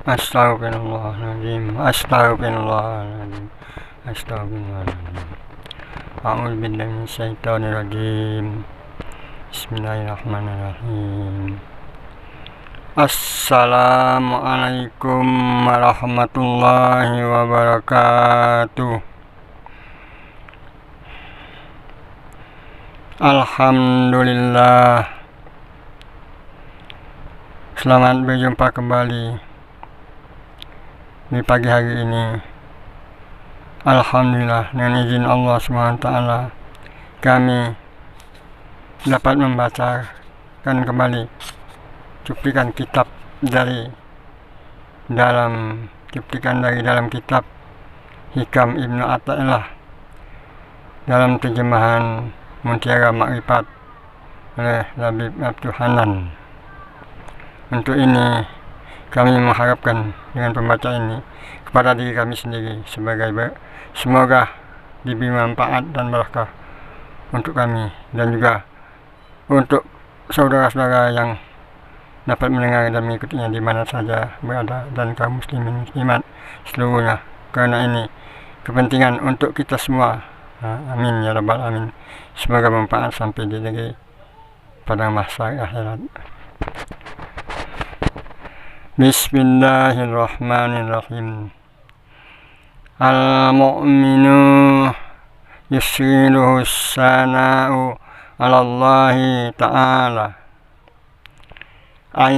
Astagfirullahaladzim. Astagfirullahaladzim. Astagfirullahaladzim. A'udzubillahi minasyaitonirrajim. Bismillahirrahmanirrahim. Assalamualaikum warahmatullahi wabarakatuh. Alhamdulillah. Selamat berjumpa kembali di pagi hari ini. Alhamdulillah, dengan izin Allah SWT kami dapat membacakan kembali cuplikan dari dalam kitab Hikam Ibnu Athaillah dalam terjemahan Mutiara Makrifat oleh Labib Abdul Hanan. Untuk ini kami mengharapkan dengan pembaca ini kepada diri kami sendiri semoga diberi manfaat dan berkah untuk kami dan juga untuk saudara-saudara yang dapat mendengar dan mengikutinya di mana saja berada dan kaum muslimin muslimat seluruhnya, karena ini kepentingan untuk kita semua. Amin ya rabbal alamin. Semoga manfaat sampai di negeri pada masa akhirat. Bismillahirrahmanirrahim. Al-mu'minu yusriluhu sana'u ala Allahi ta'ala an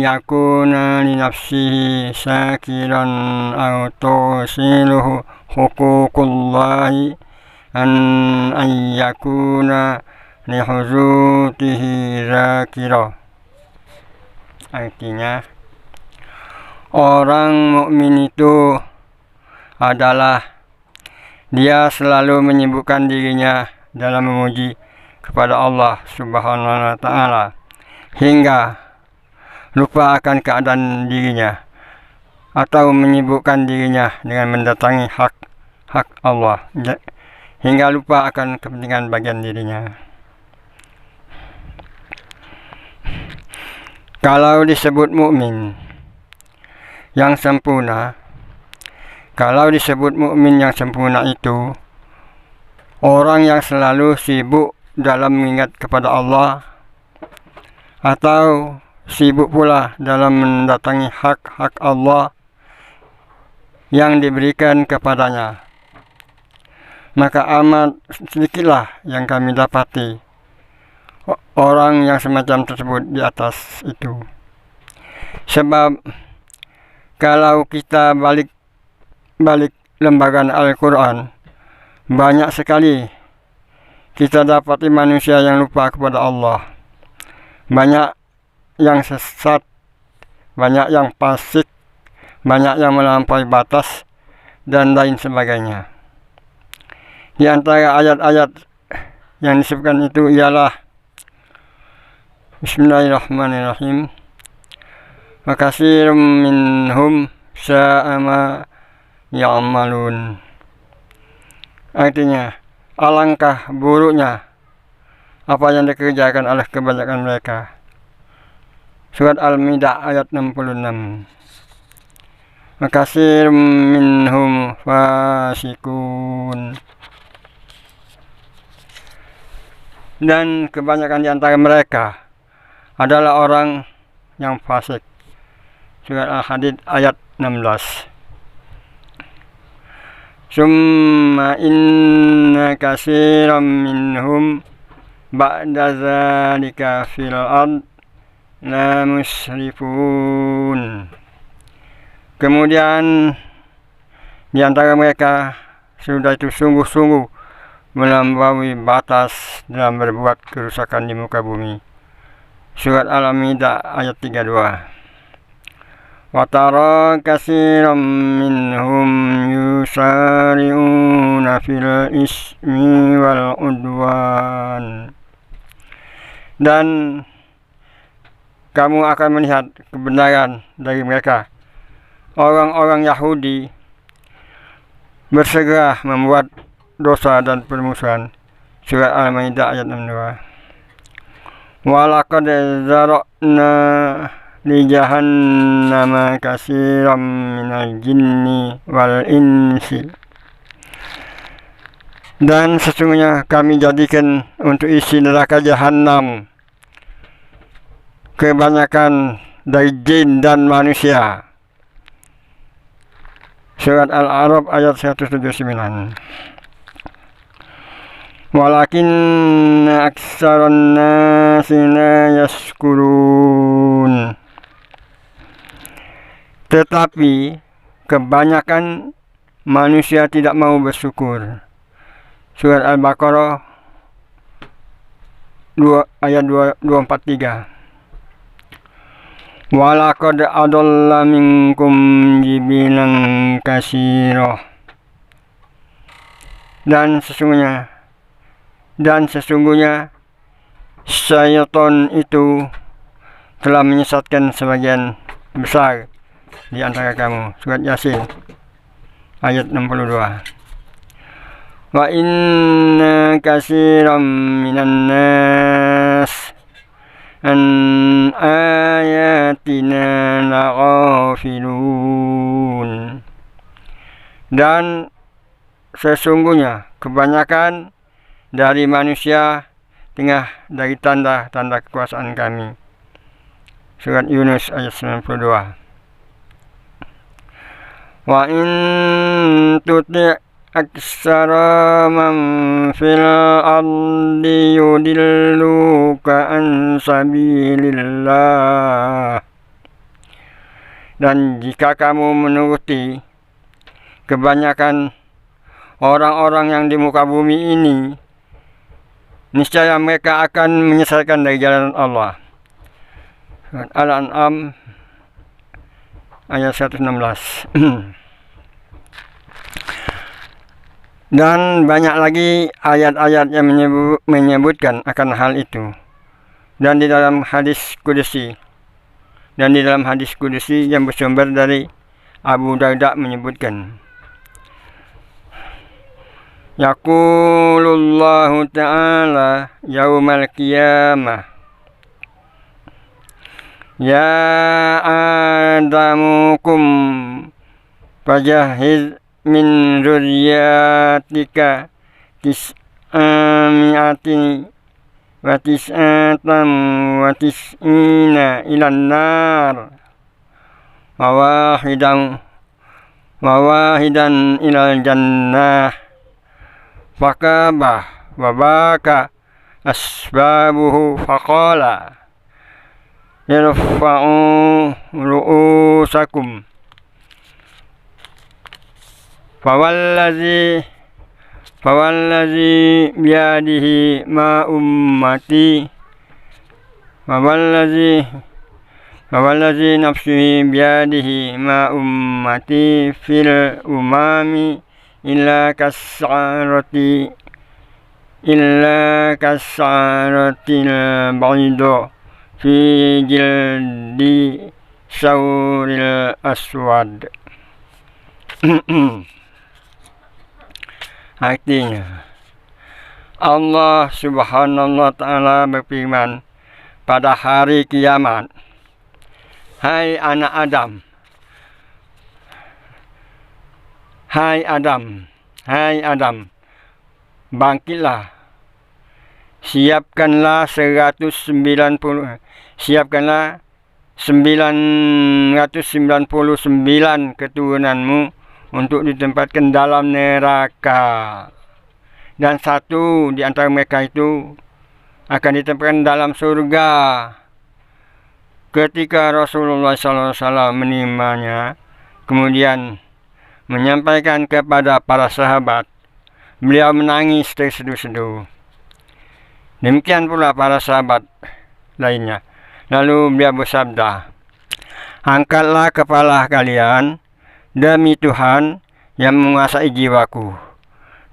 yakuna li nafsihi syakiran aw tusiluhu huququllahi an yakuna li huzutihi zakira. Artinya, orang mukmin itu adalah dia selalu menyibukkan dirinya dalam memuji kepada Allah Subhanahu wa Ta'ala hingga lupa akan keadaan dirinya atau menyibukkan dirinya dengan mendatangi hak Allah hingga lupa akan kepentingan bagian dirinya. Kalau disebut mukmin yang sempurna, itu orang yang selalu sibuk dalam mengingat kepada Allah atau sibuk pula dalam mendatangi hak Allah yang diberikan kepadanya, maka amat sedikitlah yang kami dapati orang yang semacam tersebut di atas itu. Sebab kalau kita balik lembaga Al-Quran, banyak sekali kita dapati manusia yang lupa kepada Allah, banyak yang sesat, banyak yang fasik, banyak yang melampaui batas dan lain sebagainya. Di antara ayat-ayat yang disebutkan itu ialah Bismillahirrahmanirrahim. Wa katsirum minhum sa'a ma ya'malun. Artinya, alangkah buruknya apa yang dikerjakan oleh kebanyakan mereka. Surat Al-Maidah ayat 66. Wa katsirum minhum fasikun. Dan kebanyakan di antara mereka adalah orang yang fasik. Surat Al-Hadid ayat 16. Summa inna katsiran minhum ba'da dzalika fil ard la musrifun. Kemudian di antara mereka sudah itu sungguh-sungguh melampaui batas dalam berbuat kerusakan di muka bumi. Surat Al-Maidah ayat 32. Wa tara katsiran minhum yusari'una fil ismi wal udwan. Dan kamu akan melihat kebenaran dari mereka. Orang-orang Yahudi bersegera membuat dosa dan permusuhan. Surat Al-Maidah ayat 62. Walaqad zara'na li jahannama katsiran minal jinni wal insi. Dan sesungguhnya kami jadikan untuk isi neraka jahanam kebanyakan dari jin dan manusia. Surat Al-A'raf ayat 179. Walakin aktsaran nasi la yashkurun. Tetapi kebanyakan manusia tidak mau bersyukur. Surat Al-Baqarah ayat 243. Walaqad adalla minkum jibilan katsira. Dan sesungguhnya syaitan itu telah menyesatkan sebagian besar di antara kamu. Surat Yasin ayat 62. Wa inna katsiran minan nas an ayatina laghafilun. Dan sesungguhnya kebanyakan dari manusia tengah dari tanda-tanda kekuasaan kami. Surat Yunus ayat 92. Wa in tuti' aksara man fil ardi yudilluka an sabilillah. Dan jika kamu menuruti kebanyakan orang-orang yang di muka bumi ini, niscaya mereka akan menyesatkan dari jalan Allah. Al-An'am ayat 116. Dan banyak lagi ayat-ayat yang menyebutkan akan hal itu. Dan di dalam hadis kudusi yang bersumber dari Abu Darda menyebutkan, Yaqulullahu ta'ala yaumal qiyamah, ya adamukum fajahiz min zurriyatika tis'ami'ati wa tis'atam wa tis'ina ilan nar wa wahidan ilal jannah. Fakabah wa baka asbabuhu faqala yarfa'u ru'usakum fawallazi biyadihi ma ummati fawallazi nafsi biyadihi ma ummati fil umami illa kasaratil baydo fi jildi sauril aswad. Artinya, Allah subhanahu wa ta'ala berfirman pada hari kiamat, Hai Adam, bangkitlah, siapkanlah 999 keturunanmu untuk ditempatkan dalam neraka, dan satu di antara mereka itu akan ditempatkan dalam surga. Ketika Rasulullah SAW menerimanya, kemudian menyampaikan kepada para sahabat, beliau menangis terseduh-seduh. Demikian pula para sahabat lainnya. Lalu beliau bersabda, angkatlah kepala kalian demi Tuhan yang menguasai jiwaku.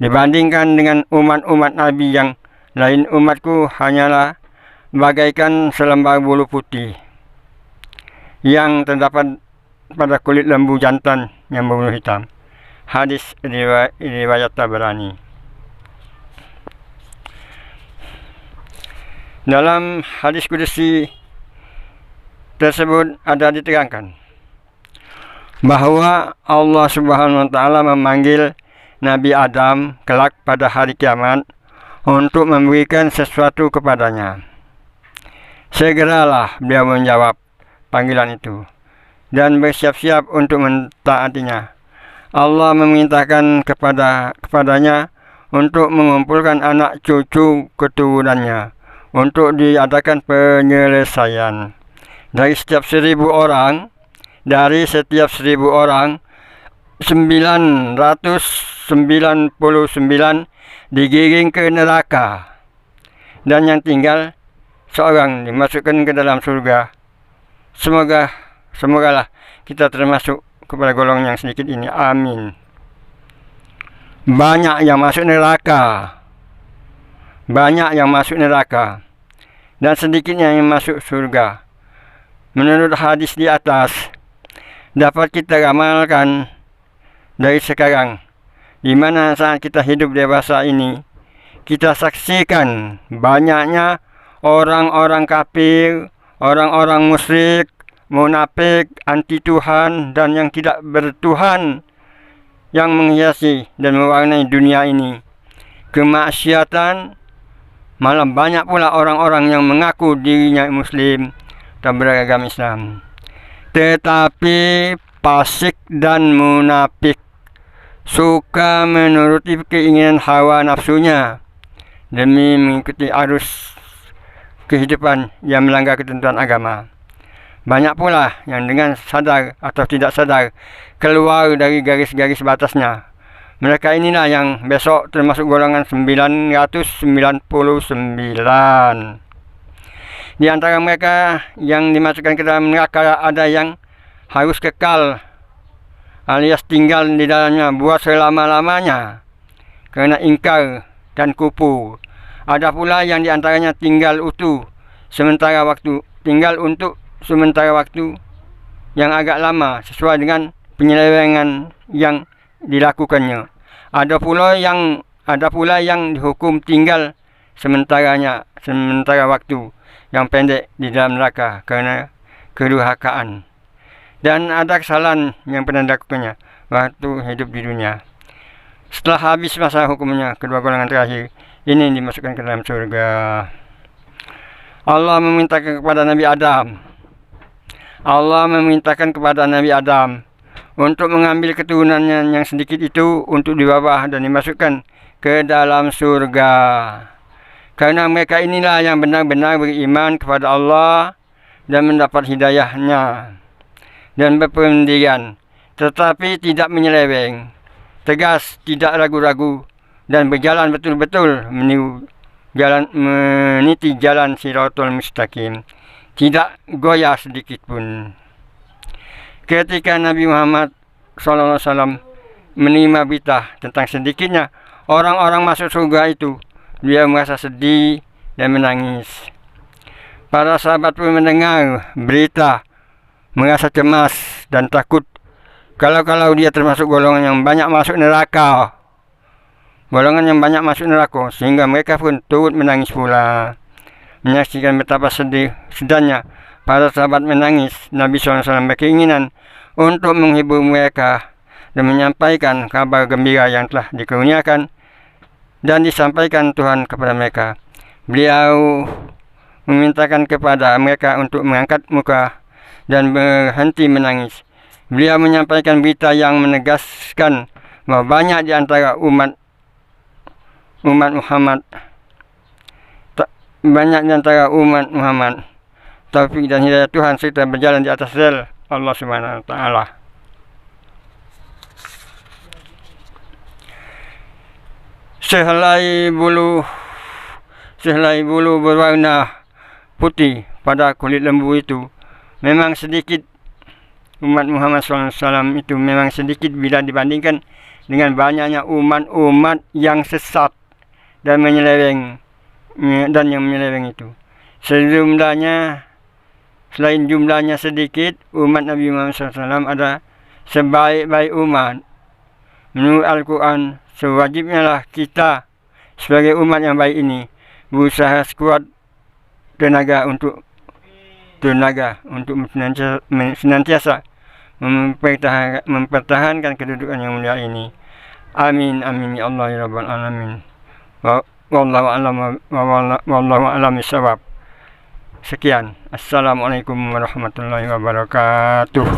Dibandingkan dengan umat-umat Nabi yang lain, umatku hanyalah bagaikan selembar bulu putih yang terdapat pada kulit lembu jantan yang berbulu hitam. Hadis riwayat Tabrani. Dalam hadis kudusi tersebut ada diterangkan bahwa Allah Subhanahu wa taala memanggil Nabi Adam kelak pada hari kiamat untuk memberikan sesuatu kepadanya. Segeralah beliau menjawab panggilan itu dan bersiap-siap untuk mentaatinya. Allah memerintahkan kepadanya untuk mengumpulkan anak cucu keturunannya untuk diadakan penyelesaian. Dari setiap 1.000 orang, 999 digiring ke neraka, dan yang tinggal seorang dimasukkan ke dalam surga. Semogalah kita termasuk kepada golongan yang sedikit ini. Amin. Banyak yang masuk neraka, dan sedikitnya yang masuk surga. Menurut hadis di atas, dapat kita ramalkan dari sekarang, di mana saat kita hidup dewasa ini, kita saksikan banyaknya orang-orang kafir, orang-orang musyrik, munafik, anti Tuhan, dan yang tidak bertuhan yang menghiasi dan mewarnai dunia ini. Kemaksiatan, malah banyak pula orang-orang yang mengaku dirinya Muslim dan beragama Islam, tetapi fasik dan munafik, suka menuruti keinginan hawa nafsunya demi mengikuti arus kehidupan yang melanggar ketentuan agama. Banyak pula yang dengan sadar atau tidak sadar keluar dari garis-garis batasnya. Mereka inilah yang besok termasuk golongan 999. Di antara mereka yang dimasukkan ke dalam neraka ada yang harus kekal alias tinggal di dalamnya buat selama-lamanya karena ingkar dan kupu. Ada pula yang diantaranya tinggal untuk sementara waktu yang agak lama sesuai dengan penyelewengan yang dilakukannya. Ada pula yang dihukum tinggal sementara waktu yang pendek di dalam neraka karena kedurhakaan, dan ada kesalahan yang pernah dilakukannya waktu hidup di dunia. Setelah habis masa hukumnya, kedua golongan terakhir ini dimasukkan ke dalam surga. Allah memintakan kepada Nabi Adam untuk mengambil keturunannya yang sedikit itu untuk dibawa dan dimasukkan ke dalam surga. Karena mereka inilah yang benar-benar beriman kepada Allah dan mendapat hidayahnya dan berpendirian, tetapi tidak menyeleweng, tegas, tidak ragu-ragu, dan berjalan betul-betul meniti jalan Shiratal Mustaqim, tidak goyah sedikit pun. Ketika Nabi Muhammad SAW menerima berita tentang sedikitnya orang-orang masuk surga itu, dia merasa sedih dan menangis. Para sahabat pun mendengar berita, merasa cemas dan takut kalau dia termasuk golongan yang banyak masuk neraka. Sehingga mereka pun turut menangis pula. Menyaksikan betapa sedihnya para sahabat menangis, Nabi SAW berkeinginan untuk menghibur mereka dan menyampaikan kabar gembira yang telah dikurniakan dan disampaikan Tuhan kepada mereka. Beliau memintakan kepada mereka untuk mengangkat muka dan berhenti menangis. Beliau menyampaikan berita yang menegaskan bahwa banyak di antara umat Muhammad taufik dan hidayah Tuhan serta berjalan di atas rel Allah Subhanahu wa taala. Sehelai bulu berwarna putih pada kulit lembu itu memang sedikit. Umat Muhammad SAW itu memang sedikit bila dibandingkan dengan banyaknya umat-umat yang sesat dan menyeleweng itu. Selain jumlahnya sedikit, umat Nabi Muhammad SAW ada sebaik-baik umat. Menurut Al-Quran, sewajibnya lah kita sebagai umat yang baik ini berusaha sekuat tenaga untuk tenaga untuk senantiasa mempertahankan kedudukan yang mulia ini. Amin amin ya Allah ya rabbal alamin. Wallahu a'lam bishawab. Sekian. Assalamualaikum warahmatullahi wabarakatuh.